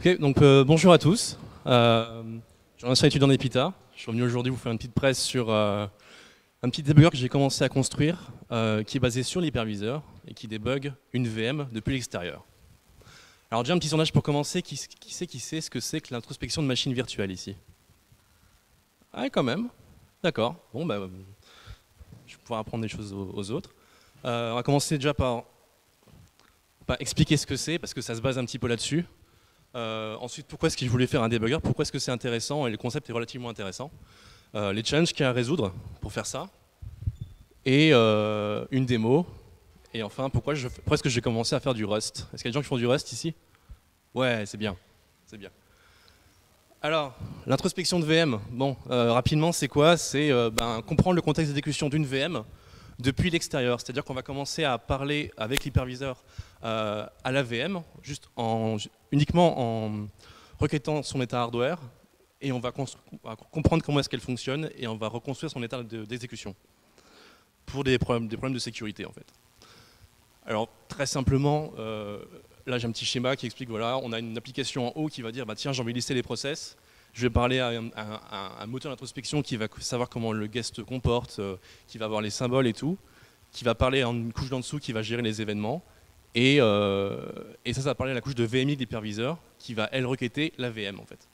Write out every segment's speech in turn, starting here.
Ok, donc bonjour à tous. Je suis un ancien étudiant d'EPITA. Je suis venu aujourd'hui vous faire une petite presse sur un petit débugger que j'ai commencé à construire qui est basé sur l'hyperviseur et qui débug une VM depuis l'extérieur. Alors déjà un petit sondage pour commencer, qui sait ce que c'est que l'introspection de machine virtuelle ici? Ah quand même, d'accord. Bon bah je vais pouvoir apprendre des choses aux autres. On va commencer déjà par expliquer ce que c'est parce que ça se base un petit peu là-dessus. Ensuite, pourquoi est-ce que je voulais faire un debugger? Pourquoi est-ce que c'est intéressant? Et le concept est relativement intéressant. Les challenges qu'il y a à résoudre pour faire ça. Et une démo. Et enfin, pourquoi est-ce que j'ai commencé à faire du Rust? Est-ce qu'il y a des gens qui font du Rust ici? Ouais, c'est bien. C'est bien. Alors, l'introspection de VM. Bon, rapidement, c'est quoi? C'est comprendre le contexte d'exécution d'une VM depuis l'extérieur. C'est-à-dire qu'on va commencer à parler avec l'hyperviseur à la VM, uniquement en requêtant son état hardware, et on va comprendre comment est-ce qu'elle fonctionne, et on va reconstruire son état d'exécution pour des problèmes de sécurité en fait. Alors très simplement, là j'ai un petit schéma qui explique, voilà, on a une application en haut qui va dire, bah, tiens j'ai envie de lister les process, je vais parler à un moteur d'introspection qui va savoir comment le guest se comporte, qui va avoir les symboles et tout, qui va parler à une couche d'en dessous qui va gérer les événements, et ça va parler à la couche de VMI de l'hyperviseur qui va elle requêter la VM en fait.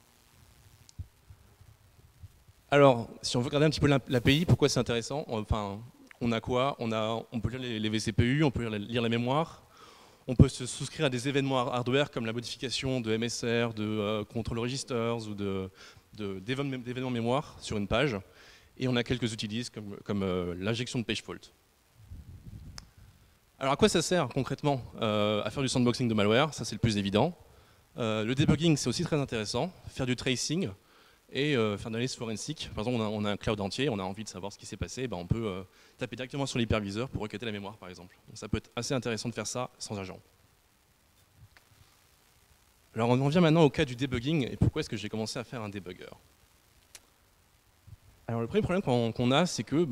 Alors, si on veut regarder un petit peu l'API, pourquoi c'est intéressant? Enfin, on a quoi? On peut lire les vCPU, on peut lire la mémoire, on peut se souscrire à des événements hardware comme la modification de MSR, de control registers ou d'événements mémoire sur une page. Et on a quelques utilities comme l'injection de page fault. Alors à quoi ça sert concrètement? À faire du sandboxing de malware, ça c'est le plus évident. Le debugging c'est aussi très intéressant, faire du tracing et faire de l'analyse forensique. Par exemple on a un cloud entier, on a envie de savoir ce qui s'est passé, ben, on peut taper directement sur l'hyperviseur pour requêter la mémoire par exemple. Donc ça peut être assez intéressant de faire ça sans agent. Alors on en vient maintenant au cas du debugging et pourquoi est-ce que j'ai commencé à faire un debugger? Alors le premier problème qu'on a, c'est que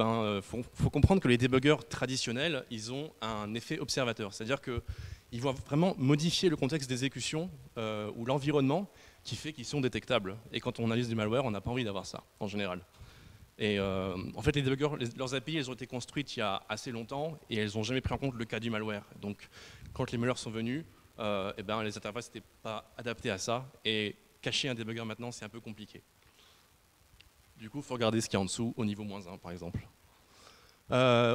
faut comprendre que les debuggers traditionnels, ils ont un effet observateur, c'est-à-dire qu'ils vont vraiment modifier le contexte d'exécution ou l'environnement qui fait qu'ils sont détectables. Et quand on analyse du malware, on n'a pas envie d'avoir ça, en général. Et en fait, les debuggers, leurs API, elles ont été construites il y a assez longtemps et elles n'ont jamais pris en compte le cas du malware. Donc quand les malwares sont venus, les interfaces n'étaient pas adaptées à ça et cacher un debugger maintenant, c'est un peu compliqué. Du coup, il faut regarder ce qu'il y a en dessous, au niveau -1 par exemple.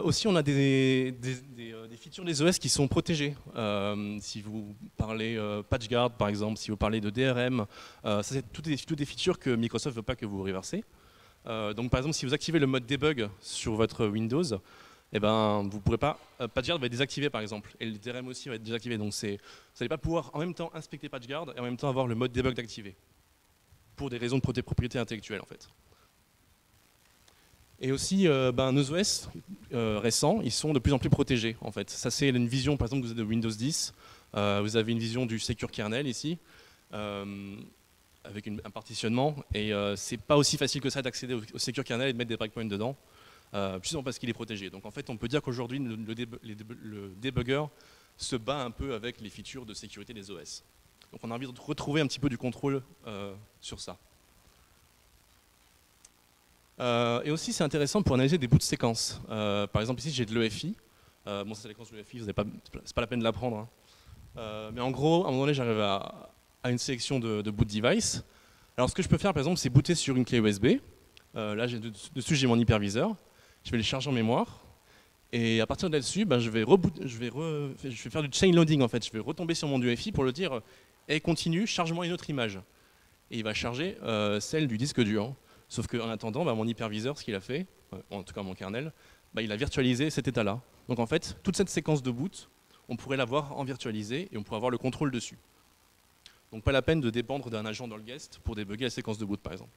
Aussi, on a des features des OS qui sont protégées. Si vous parlez PatchGuard par exemple, si vous parlez de DRM, ça c'est toutes des features que Microsoft ne veut pas que vous reversez. Donc par exemple, si vous activez le mode debug sur votre Windows, vous pourrez pas. PatchGuard va être désactivé par exemple, et le DRM aussi va être désactivé. Donc vous n'allez pas pouvoir en même temps inspecter PatchGuard et en même temps avoir le mode debug d'activé. Pour des raisons de propriété intellectuelle en fait. Et aussi, nos OS récents, ils sont de plus en plus protégés en fait. Ça c'est une vision, par exemple, vous avez de Windows 10, vous avez une vision du Secure Kernel ici, avec un partitionnement, et c'est pas aussi facile que ça d'accéder au Secure Kernel et de mettre des breakpoints dedans, justement parce qu'il est protégé. Donc en fait, on peut dire qu'aujourd'hui, le debugger se bat un peu avec les features de sécurité des OS. Donc on a envie de retrouver un petit peu du contrôle sur ça. Et aussi, c'est intéressant pour analyser des bouts de séquences. Par exemple, ici, j'ai de l'EFI. Bon, c'est la séquence de l'EFI, c'est pas la peine de l'apprendre. Hein. Mais en gros, à un moment donné, j'arrive à une sélection de boot device. Alors, ce que je peux faire, par exemple, c'est booter sur une clé USB. Là, dessus, j'ai mon hyperviseur. Je vais les charger en mémoire. Et à partir de là-dessus, je vais faire du chain loading, en fait. Je vais retomber sur mon UEFI pour le dire hey, continue, charge-moi une autre image. Et il va charger celle du disque dur. Sauf qu'en attendant, mon hyperviseur, ce qu'il a fait, en tout cas mon kernel, il a virtualisé cet état-là. Donc en fait, toute cette séquence de boot, on pourrait l'avoir en virtualisé et on pourrait avoir le contrôle dessus. Donc pas la peine de dépendre d'un agent dans le guest pour débugger la séquence de boot, par exemple.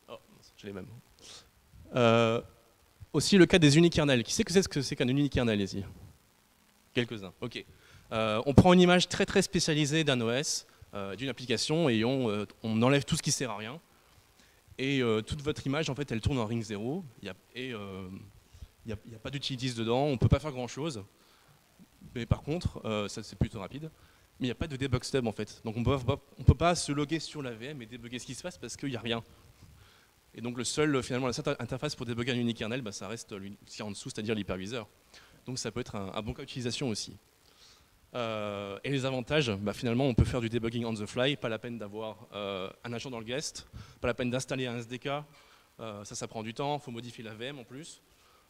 Oh, j'ai les mêmes. Aussi le cas des unikernels. Qui sait ce que c'est qu'un unikernel ici? Quelques-uns, ok. On prend une image très très spécialisée d'un OS, d'une application et on enlève tout ce qui sert à rien. Et toute votre image, en fait, elle tourne en ring 0. Il n'y a pas d'utilities dedans, on ne peut pas faire grand-chose. Mais par contre, ça c'est plutôt rapide. mais il n'y a pas de debug stub en fait. Donc on ne peut pas se loguer sur la VM et débugger ce qui se passe parce qu'il n'y a rien. Et donc finalement, la seule interface pour débugger un unikernel, bah, ça reste ce qu'il y a en dessous, c'est-à-dire l'hyperviseur. Donc ça peut être un bon cas d'utilisation aussi. Et les avantages, bah, finalement on peut faire du debugging on the fly, pas la peine d'avoir un agent dans le guest, pas la peine d'installer un SDK, ça prend du temps, il faut modifier la VM en plus.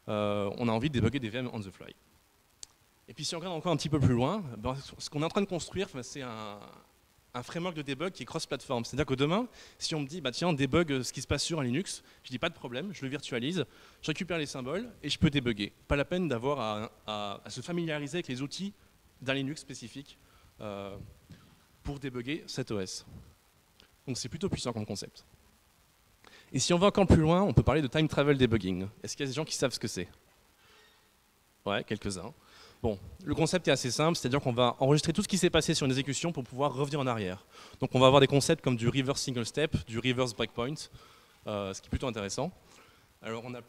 On a envie de débugger des VM on the fly. Et puis si on regarde encore un petit peu plus loin, ben, ce qu'on est en train de construire, c'est un framework de debug qui est cross-platform. C'est-à-dire que demain, si on me dit, bah, tiens, debug ce qui se passe sur un Linux, je dis pas de problème, je le virtualise, je récupère les symboles et je peux débugger. Pas la peine d'avoir à se familiariser avec les outils d'un Linux spécifique pour débugger cet OS. Donc c'est plutôt puissant comme concept. Et si on va encore plus loin, on peut parler de time travel debugging. Est-ce qu'il y a des gens qui savent ce que c'est? Ouais, quelques-uns. Bon, le concept est assez simple, c'est-à-dire qu'on va enregistrer tout ce qui s'est passé sur une exécution pour pouvoir revenir en arrière. Donc on va avoir des concepts comme du reverse single step, du reverse breakpoint, ce qui est plutôt intéressant. Alors on a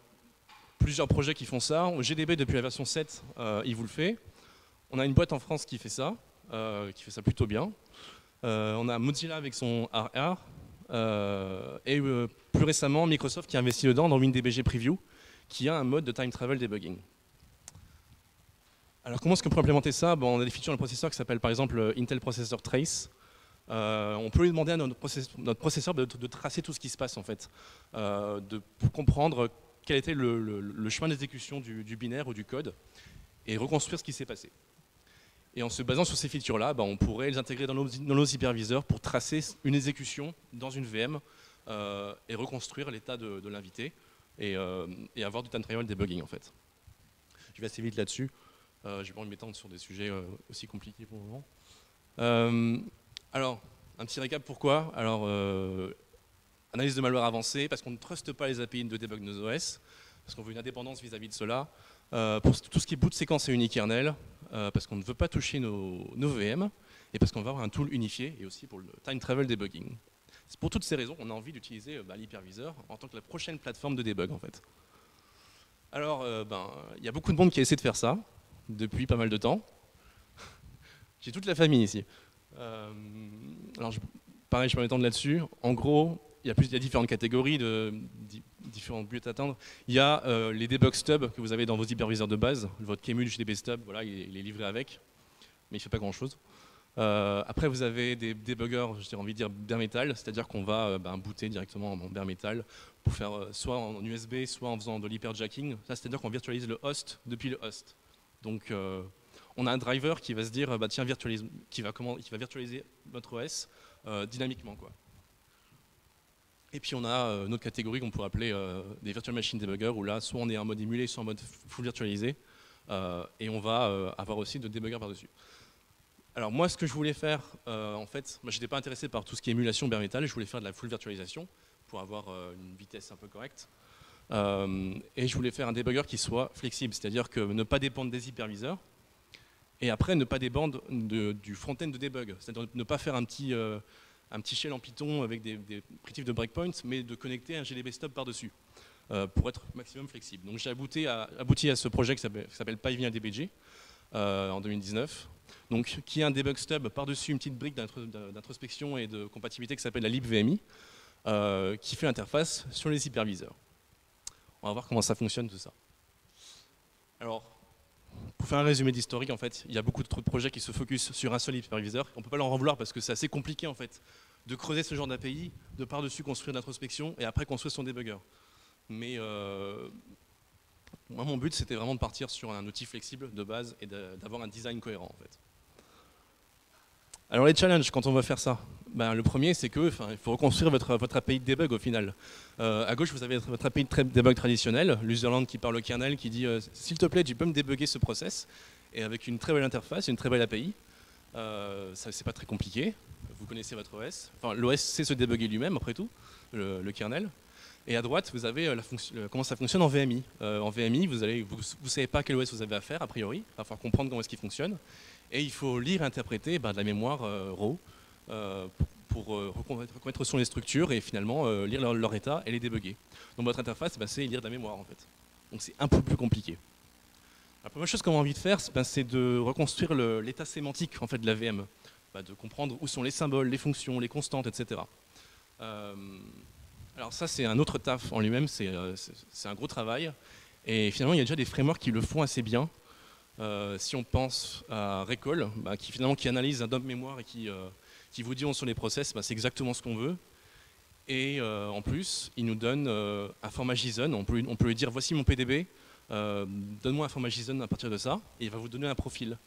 plusieurs projets qui font ça. GDB depuis la version 7, il vous le fait. On a une boîte en France qui fait ça plutôt bien. On a Mozilla avec son RR. Et plus récemment, Microsoft qui a investi dedans dans WinDBG Preview, qui a un mode de time travel debugging. Alors comment est-ce qu'on peut implémenter ça? Bon, on a des features dans le processeur qui s'appellent par exemple Intel Processor Trace. On peut lui demander à notre processeur de tracer tout ce qui se passe en fait, pour comprendre quel était le chemin d'exécution du binaire ou du code et reconstruire ce qui s'est passé. Et en se basant sur ces features-là, bah, on pourrait les intégrer dans nos hyperviseurs pour tracer une exécution dans une VM et reconstruire l'état de l'invité et avoir du time travel debugging en fait. Je vais assez vite là-dessus. Je ne vais pas m'étendre sur des sujets aussi compliqués pour le moment. Alors, un petit récap, pourquoi? Alors, analyse de malware avancée, parce qu'on ne truste pas les API de debug de nos OS, parce qu'on veut une indépendance vis-à-vis de cela. Pour tout ce qui est boot séquence et unikernel, parce qu'on ne veut pas toucher nos VM, et parce qu'on va avoir un tool unifié, et aussi pour le time travel debugging. C'est pour toutes ces raisons qu'on a envie d'utiliser l'hyperviseur en tant que la prochaine plateforme de debug en fait. Alors, il y a beaucoup de monde qui a essayé de faire ça, depuis pas mal de temps. J'ai toute la famille ici. Alors, pareil, je peux m'étendre là-dessus. En gros, il y a différentes catégories, différents buts à atteindre. Il y a les debug stubs que vous avez dans vos hyperviseurs de base. Votre KMU du DB-stub, voilà, il est livré avec, mais il ne fait pas grand-chose. Après, vous avez des debuggers, j'ai envie de dire bare metal, c'est-à-dire qu'on va booter directement en bare metal pour faire soit en USB, soit en faisant de l'hyperjacking. Ça, c'est-à-dire qu'on virtualise le host depuis le host. Donc, on a un driver qui va se dire, tiens, qui va virtualiser notre OS dynamiquement, quoi. Et puis on a une autre catégorie qu'on pourrait appeler des virtual machine debugger, où là, soit on est en mode émulé, soit en mode full virtualisé, et on va avoir aussi de debugger par-dessus. Alors moi, ce que je voulais faire, en fait, moi j'étais pas intéressé par tout ce qui est émulation bare metal, je voulais faire de la full virtualisation pour avoir une vitesse un peu correcte. Et je voulais faire un debugger qui soit flexible, c'est-à-dire que ne pas dépendre des hyperviseurs, et après ne pas dépendre du front-end de debug, c'est-à-dire ne pas faire un petit shell en Python avec des primitives de breakpoint, mais de connecter un GDB stub par-dessus, pour être maximum flexible. Donc j'ai abouti à ce projet qui s'appelle Pioneer DBG en 2019, donc, qui est un debug stub par-dessus une petite brique d'introspection et de compatibilité qui s'appelle la libVMI, qui fait l'interface sur les hyperviseurs. On va voir comment ça fonctionne tout ça. Alors, pour faire un résumé d'historique, en fait, il y a beaucoup de projets qui se focus sur un seul hyperviseur. On ne peut pas leur en vouloir parce que c'est assez compliqué en fait de creuser ce genre d'API, de par-dessus construire de l'introspection et après construire son debugger. Mais moi, mon but, c'était vraiment de partir sur un outil flexible de base et d'avoir un design cohérent en fait. Alors les challenges quand on va faire ça, le premier c'est que il faut reconstruire votre API de debug au final. À gauche vous avez votre API de debug traditionnel, l'userland qui parle au kernel, qui dit s'il te plaît tu peux me débugger ce process, et avec une très belle interface, une très belle API. Ça c'est pas très compliqué, vous connaissez votre OS, enfin l'OS sait se débugger lui-même après tout, le kernel. Et à droite vous avez comment ça fonctionne en VMI. En VMI vous savez pas quel OS vous avez à faire a priori, il va falloir comprendre comment est-ce qu'il fonctionne. Et il faut lire et interpréter de la mémoire RAW pour reconnaître sur les structures et finalement lire leur état et les débugger. Donc votre interface, c'est lire de la mémoire en fait. Donc c'est un peu plus compliqué. La première chose qu'on a envie de faire, c'est de reconstruire l'état sémantique en fait, de la VM. de comprendre où sont les symboles, les fonctions, les constantes, etc. Alors ça, c'est un autre taf en lui-même, c'est un gros travail. Et finalement, il y a déjà des frameworks qui le font assez bien. Si on pense à Recall, qui analyse un dump mémoire et qui vous dit où sont les process, c'est exactement ce qu'on veut. Et en plus, il nous donne un format JSON. On peut lui dire, voici mon PDB, donne-moi un format JSON à partir de ça, et il va vous donner un profil.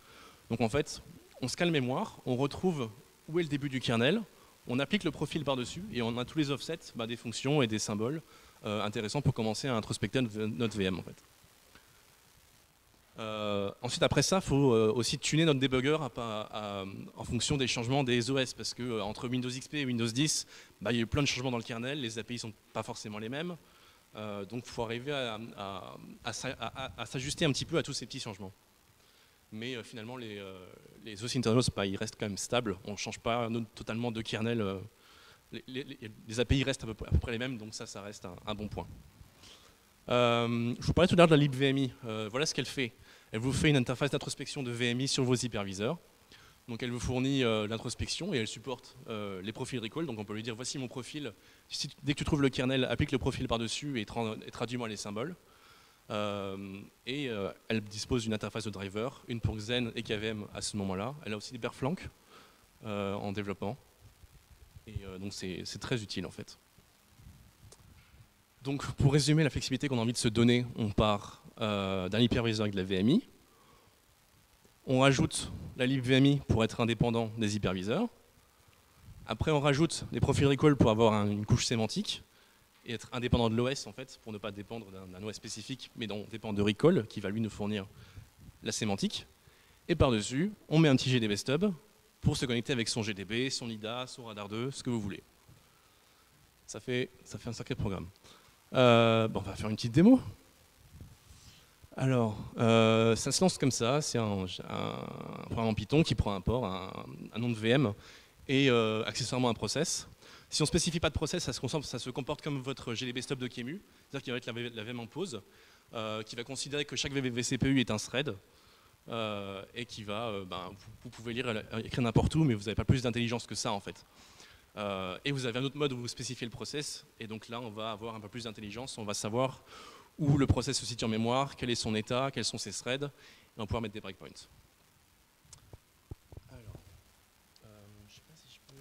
Donc en fait, on scanne la mémoire, on retrouve où est le début du kernel, on applique le profil par-dessus, et on a tous les offsets des fonctions et des symboles intéressants pour commencer à introspecter notre VM en fait. Ensuite, après ça, il faut aussi tuner notre debugger en fonction des changements des OS, parce que entre Windows XP et Windows 10, il y a eu plein de changements dans le kernel, les API ne sont pas forcément les mêmes, donc il faut arriver à s'ajuster un petit peu à tous ces petits changements. Mais finalement, les OS internals, ils restent quand même stables, on ne change pas totalement de kernel, les API restent à peu près les mêmes, donc ça reste un bon point. Je vous parlais tout à l'heure de la libVMI, voilà ce qu'elle fait. Elle vous fait une interface d'introspection de VMI sur vos hyperviseurs. Donc elle vous fournit l'introspection et elle supporte les profils recall. Donc on peut lui dire voici mon profil. Dès que tu trouves le kernel, applique le profil par-dessus et traduis-moi les symboles. Elle dispose d'une interface de driver, une pour Xen et KVM à ce moment-là. Elle a aussi des perflanks en développement. Et donc c'est très utile en fait. Donc pour résumer la flexibilité qu'on a envie de se donner, on part d'un hyperviseur avec de la VMI. On rajoute la libVMI pour être indépendant des hyperviseurs. Après on rajoute des profils recall pour avoir une couche sémantique et être indépendant de l'OS en fait, pour ne pas dépendre d'un OS spécifique, mais dépendre de recall qui va lui nous fournir la sémantique. Et par-dessus, on met un petit GDB stub pour se connecter avec son GDB, son IDA, son radar 2, ce que vous voulez. Ça fait un sacré programme. On va faire une petite démo. Alors, ça se lance comme ça, c'est un programme en Python qui prend un port, un nom de VM et accessoirement un process. Si on ne spécifie pas de process, ça se comporte comme votre GDB stub de QEMU, c'est-à-dire qu'il va être la VM en pause, qui va considérer que chaque VCPU est un thread et qui va, vous pouvez écrire n'importe où, mais vous n'avez pas plus d'intelligence que ça en fait. Et vous avez un autre mode où vous spécifiez le process, et donc là on va avoir un peu plus d'intelligence, on va savoir où le process se situe en mémoire, quel est son état, quels sont ses threads, et on va pouvoir mettre des breakpoints. Alors, je sais pas si je peux...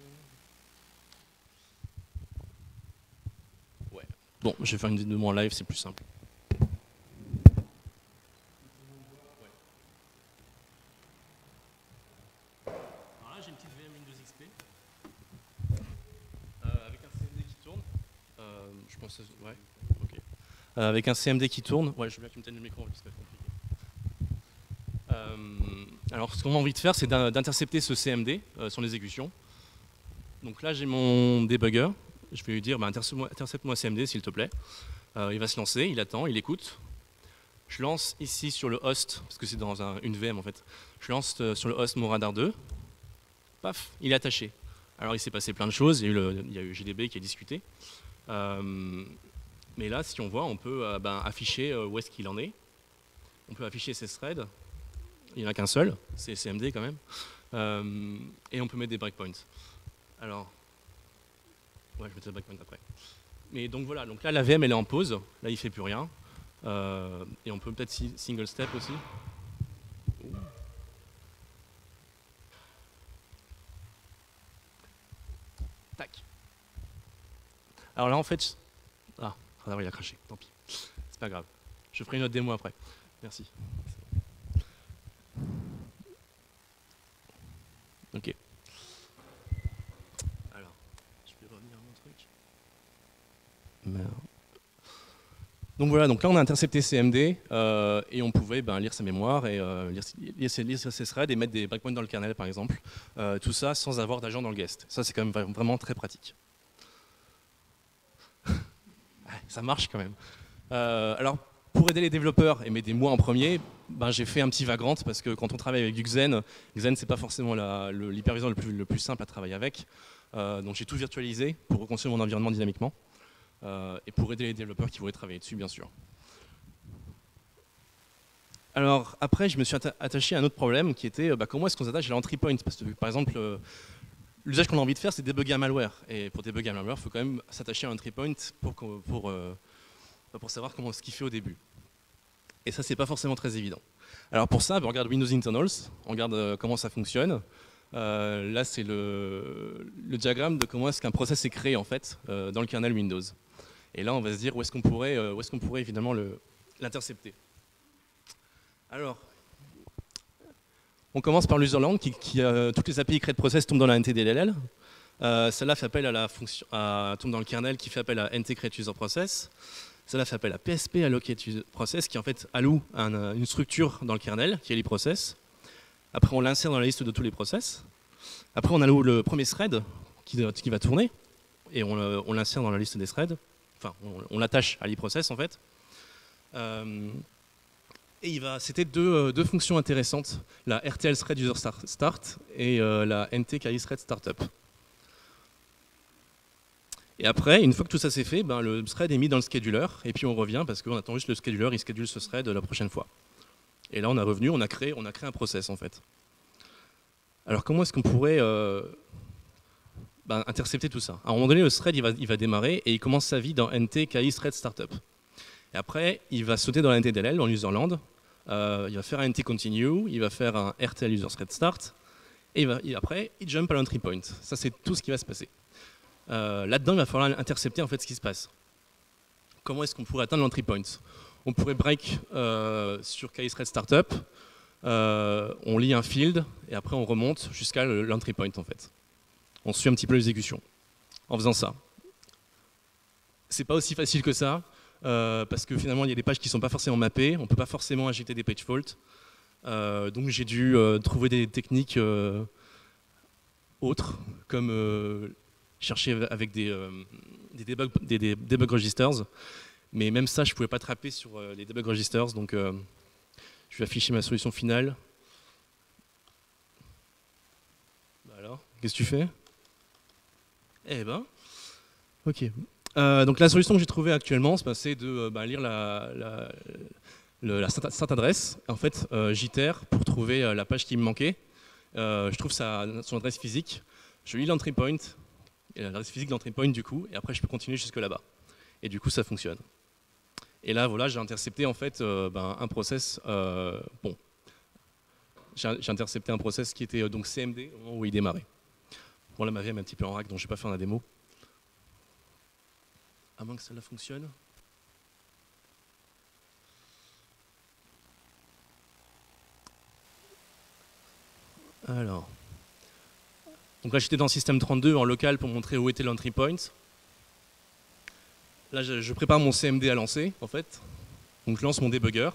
Ouais. Bon, je vais faire une démo en live, c'est plus simple. Alors là j'ai une petite VM Windows XP. Avec un CMD qui tourne. Je pense que ouais, ok. Avec un CMD qui tourne. Ouais, je veux bien que tu me tiennes le micro, parce que c'est compliqué. Alors, ce qu'on a envie de faire, c'est d'intercepter ce CMD sur l'exécution. Donc là, j'ai mon debugger. Je vais lui dire, intercepte-moi CMD, s'il te plaît. Il va se lancer, il attend, il écoute. Je lance ici sur le host, parce que c'est dans une VM en fait. Je lance sur le host mon radar 2. Paf, il est attaché. Alors il s'est passé plein de choses, il y a eu GDB qui a discuté. Mais là, si on voit, on peut afficher où est-ce qu'il en est. On peut afficher ses threads. Il n'y en a qu'un seul, c'est CMD quand même. Et on peut mettre des breakpoints. Alors, ouais, je mettrai des breakpoints après. Mais donc voilà, donc là la VM elle est en pause, là il ne fait plus rien. Et on peut peut-être single step aussi. Tac. Alors là en fait, il a craché, tant pis. C'est pas grave. Je ferai une autre démo après. Merci. Ok. Alors, je vais revenir à mon truc. Merde. Donc voilà, donc là on a intercepté CMD et on pouvait lire sa mémoire et lire ses threads et mettre des breakpoints dans le kernel par exemple. Tout ça sans avoir d'agent dans le guest. Ça c'est quand même vraiment très pratique. Ça marche quand même. Alors pour aider les développeurs et m'aider moi en premier, j'ai fait un petit Vagrant parce que quand on travaille avec du Xen c'est pas forcément l'hyperviseur le plus simple à travailler avec. Donc j'ai tout virtualisé pour reconstruire mon environnement dynamiquement. Et pour aider les développeurs qui voulaient travailler dessus, bien sûr. Alors après, je me suis attaché à un autre problème qui était comment est-ce qu'on s'attache à l'entry point. Parce que par exemple, l'usage qu'on a envie de faire, c'est débugger un malware. Et pour débugger un malware, il faut quand même s'attacher à un entry point pour savoir comment ce qu'il fait au début. Et ça, c'est pas forcément très évident. Alors pour ça, on regarde Windows Internals, on regarde comment ça fonctionne. Là, c'est le diagramme de comment est-ce qu'un process est créé en fait dans le kernel Windows. Et là, on va se dire où est-ce qu'on pourrait évidemment l'intercepter. Alors, on commence par l'userland toutes les API create process tombent dans la NTDLL. Celle-là fait appel à la fonction, tombe dans le kernel qui fait appel à NT create user process. Cela fait appel à PSP allocate user process qui en fait alloue une structure dans le kernel qui est l'e-process. Après on l'insère dans la liste de tous les process. Après on alloue le premier thread qui va tourner et on l'insère dans la liste des threads. Enfin on l'attache à l'e-process en fait. Et c'était deux fonctions intéressantes, la RTL thread user start et la NT KI thread startup. Et après, une fois que tout ça c'est fait, le thread est mis dans le scheduler, et puis on revient parce qu'on attend juste le scheduler, il schedule ce thread la prochaine fois. Et là on est revenu, on a créé un process en fait. Alors comment est-ce qu'on pourrait intercepter tout ça? À un moment donné, le thread il va démarrer et il commence sa vie dans NT KI thread startup. Et après, il va sauter dans la NTDLL, en userland, il va faire un NT continue, il va faire un RTL user thread start, et après, il jump à l'entry point. Ça c'est tout ce qui va se passer. Là-dedans, il va falloir intercepter en fait ce qui se passe. Comment est-ce qu'on pourrait atteindre l'entry point? On pourrait break sur KI thread startup, on lit un field et après on remonte jusqu'à l'entry point en fait. On suit un petit peu l'exécution en faisant ça. C'est pas aussi facile que ça parce que finalement il y a des pages qui sont pas forcément mappées, on peut pas forcément injecter des page faults. Donc j'ai dû trouver des techniques autres comme chercher avec des debug registers, mais même ça je ne pouvais pas trapper sur les debug registers, donc je vais afficher ma solution finale. Alors, qu'est-ce que tu fais? Eh ben, ok. Donc la solution que j'ai trouvée actuellement, c'est de lire la start adresse, en fait j'itère pour trouver la page qui me manquait, je trouve son adresse physique, je lis l'entry point, et l'adresse physique d'entry point du coup, et après je peux continuer jusque là-bas. Et du coup ça fonctionne. Et là voilà, j'ai intercepté en fait un process, j'ai intercepté un process qui était donc CMD au moment où il démarrait. Bon là ma VM est un petit peu en rack donc je vais pas faire la démo. À moins que celle-là fonctionne. Alors. Donc là j'étais dans système 32 en local pour montrer où était l'entry point. Là je prépare mon CMD à lancer en fait. Donc je lance mon debugger.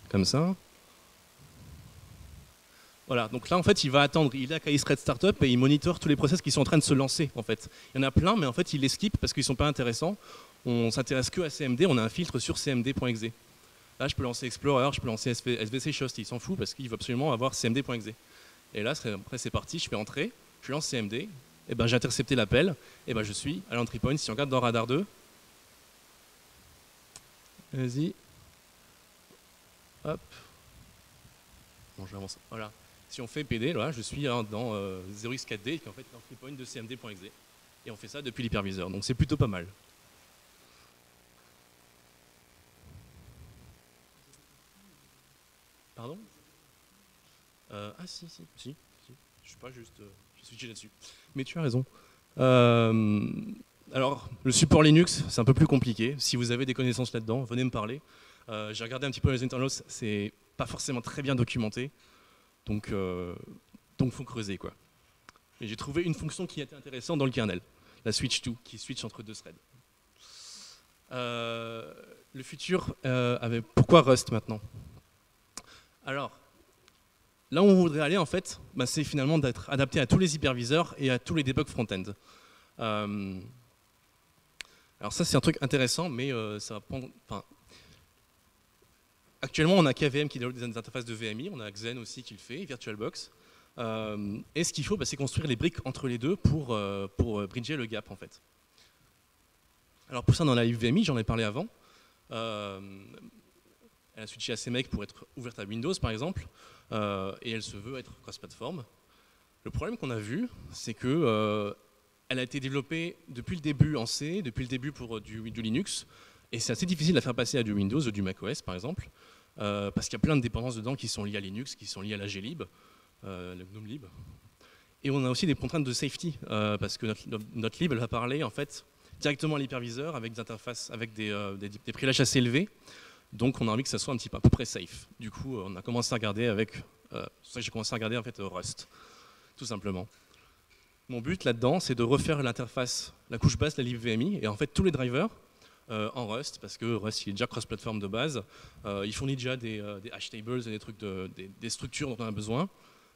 Comme ça. Voilà, donc là en fait il va attendre, il a KI thread startup et il monitore tous les process qui sont en train de se lancer en fait. Il y en a plein mais en fait il les skip parce qu'ils ne sont pas intéressants. On s'intéresse que à CMD, on a un filtre sur cmd.exe. Là je peux lancer Explorer, je peux lancer SVC Shost, il s'en fout parce qu'il veut absolument avoir cmd.exe. Et là après c'est parti, je fais entrer, je lance CMD, et j'ai intercepté l'appel, et je suis à l'entry point. Si on regarde dans Radar 2, vas-y, hop, bon j'avance, voilà. Si on fait PD, là, je suis dans 0x4D, qui est en fait l'entry point de cmd.exe. Et on fait ça depuis l'hyperviseur, donc c'est plutôt pas mal. Pardon? Ah si. Je suis pas juste, je suis là-dessus. Mais tu as raison. Alors, le support Linux, c'est un peu plus compliqué. Si vous avez des connaissances là-dedans, venez me parler. J'ai regardé un petit peu les internals, c'est pas forcément très bien documenté. Donc faut creuser quoi. Et j'ai trouvé une fonction qui était intéressante dans le kernel, la switch to, qui switch entre deux threads. Le futur, pourquoi Rust maintenant? Alors, là où on voudrait aller en fait, c'est finalement d'être adapté à tous les hyperviseurs et à tous les debugs front-end. Alors ça c'est un truc intéressant, mais ça va prendre. Actuellement, on a KVM qui développe des interfaces de VMI, on a Xen aussi qui le fait, VirtualBox. Et ce qu'il faut, c'est construire les briques entre les deux pour bridger le gap en fait. Alors pour ça, dans la VMI, j'en ai parlé avant. Elle a switché à CMake pour être ouverte à Windows, par exemple, et elle se veut être cross-platform. Le problème qu'on a vu, c'est que elle a été développée depuis le début en C, depuis le début pour du Linux, et c'est assez difficile de la faire passer à du Windows ou du macOS, par exemple, parce qu'il y a plein de dépendances dedans qui sont liées à Linux, qui sont liées à la glib, le GNOME lib. Et on a aussi des contraintes de safety, parce que notre lib elle va parler en fait directement à l'hyperviseur avec des interfaces, avec des privilèges assez élevés. Donc on a envie que ça soit un petit peu à peu près safe. Du coup, on a commencé à regarder avec, c'est pour ça que j'ai commencé à regarder en fait Rust, tout simplement. Mon but là-dedans, c'est de refaire l'interface, la couche basse de la libVMI, et en fait tous les drivers en Rust, parce que Rust il est déjà cross-platform de base, il fournit déjà des hash tables et des trucs, des structures dont on a besoin,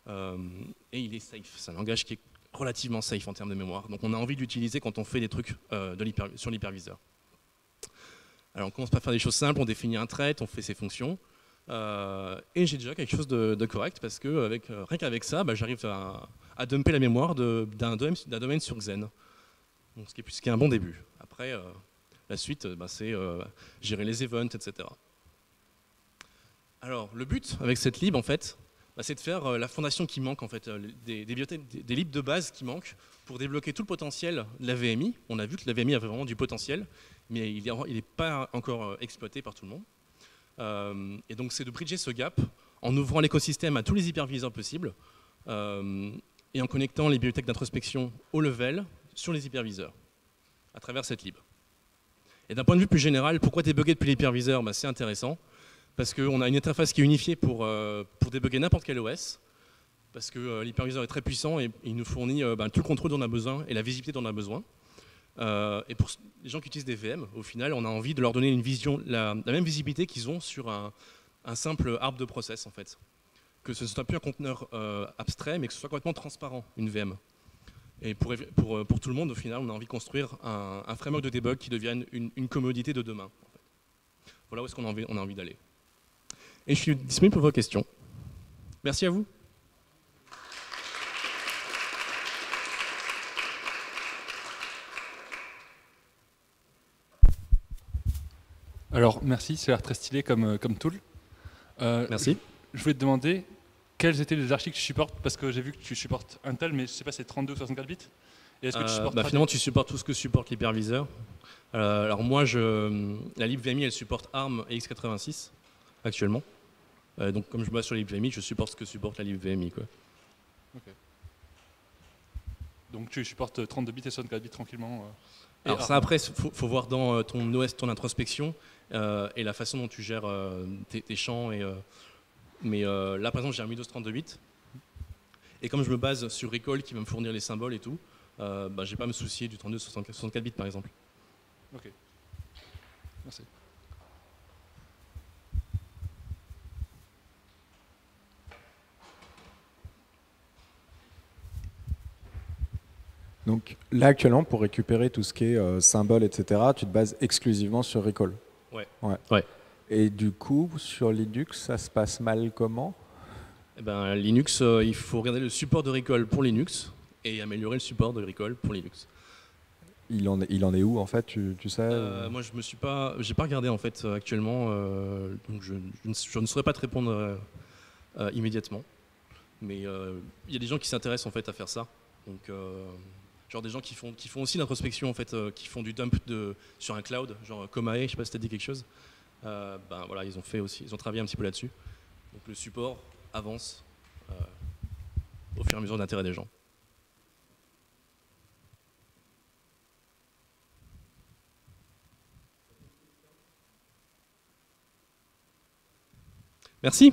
et il est safe. C'est un langage qui est relativement safe en termes de mémoire. Donc on a envie de l'utiliser quand on fait des trucs sur l'hyperviseur. Alors on commence par faire des choses simples, on définit un trait, on fait ses fonctions, et j'ai déjà quelque chose de correct parce que rien qu'avec ça, j'arrive à dumper la mémoire d'un domaine sur Xen. Donc, ce qui est un bon début. Après, la suite, c'est gérer les events, etc. Alors le but avec cette lib, en fait, c'est de faire la fondation qui manque, en fait, des libs de base qui manquent pour débloquer tout le potentiel de la VMI. On a vu que la VMI avait vraiment du potentiel, mais il n'est pas encore exploité par tout le monde. Et donc c'est de bridger ce gap en ouvrant l'écosystème à tous les hyperviseurs possibles et en connectant les bibliothèques d'introspection au level sur les hyperviseurs à travers cette lib. Et d'un point de vue plus général, pourquoi débugger depuis l'hyperviseur? C'est intéressant parce qu'on a une interface qui est unifiée pour débugger n'importe quel OS, parce que l'hyperviseur est très puissant et il nous fournit tout le contrôle dont on a besoin et la visibilité dont on a besoin. Et pour les gens qui utilisent des VM, au final, on a envie de leur donner une vision, la même visibilité qu'ils ont sur un simple arbre de process, en fait. Que ce ne soit plus un conteneur abstrait, mais que ce soit complètement transparent, une VM. Et pour tout le monde, au final, on a envie de construire un framework de debug qui devienne une commodité de demain. En fait. Voilà où est-ce qu'on a envie d'aller. Et je suis disponible pour vos questions. Merci à vous. Alors, merci, ça a l'air très stylé comme tool. Merci. Je voulais te demander quelles étaient les archis que tu supportes, parce que j'ai vu que tu supportes Intel, mais je ne sais pas si c'est 32 ou 64 bits. Et est-ce que tu supportes finalement, tu supportes tout ce que supporte l'hyperviseur. Alors moi, la libVMI, elle supporte ARM et x86 actuellement. Donc comme je me base sur la libVMI, je supporte ce que supporte la libVMI, quoi. Okay. Donc tu supportes 32 bits et 64 bits tranquillement. Alors ça, après, faut voir dans ton OS, ton introspection et la façon dont tu gères tes champs. Mais là, par exemple, j'ai un Windows 32 bits. Et comme je me base sur Recall qui va me fournir les symboles et tout, je n'ai pas à me soucier du 32 64 bits, par exemple. Ok. Merci. Donc là, actuellement, pour récupérer tout ce qui est symboles, etc., tu te bases exclusivement sur Recall. Ouais. Et du coup, sur Linux, ça se passe mal comment? Linux, il faut regarder le support de Recall pour Linux et améliorer le support de Recall pour Linux. Il en est où, en fait, tu sais Moi, j'ai pas regardé, en fait, actuellement, donc je ne saurais pas te répondre immédiatement. Mais il y a des gens qui s'intéressent, en fait, à faire ça. Donc, genre des gens qui font aussi l'introspection, en fait, qui font du dump sur un cloud, genre Komae, je ne sais pas si tu as dit quelque chose. Voilà, ils ont travaillé un petit peu là-dessus. Donc le support avance au fur et à mesure de l'intérêt des gens. Merci.